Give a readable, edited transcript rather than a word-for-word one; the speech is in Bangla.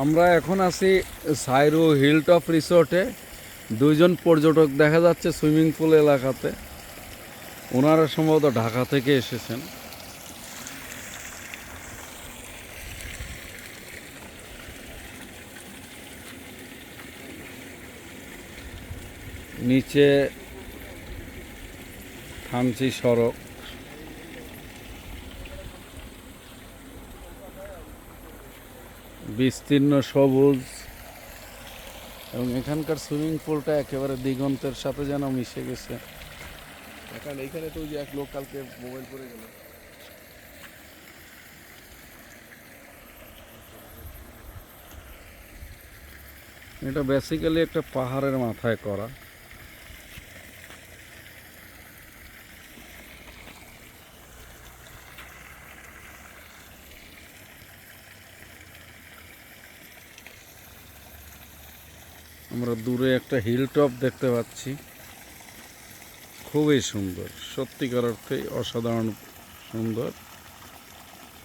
আমরা এখন আছি সাইরু হিলটপ রিসোর্টে। দুইজন পর্যটক দেখা যাচ্ছে সুইমিং পুল এলাকাতে। ওনারা সম্ভবত ঢাকা থেকে এসেছেন। নিচে থানচি সড়ক, বিস্তীর্ণ সবুজ, এবং এখানকার সুইমিং পুলটা একেবারে দিগন্তের সাথে যেন মিশে গেছে। এখন এইখানে তো যে এক লোক কালকে মোবাইল পড়ে গেল। এটা বেসিক্যালি একটা পাহাড়ের মাথায় করা। আমরা দূরে একটা হিলটপ দেখতে পাচ্ছি, খুবই সুন্দর, সত্যিকার অর্থে অসাধারণ সুন্দর।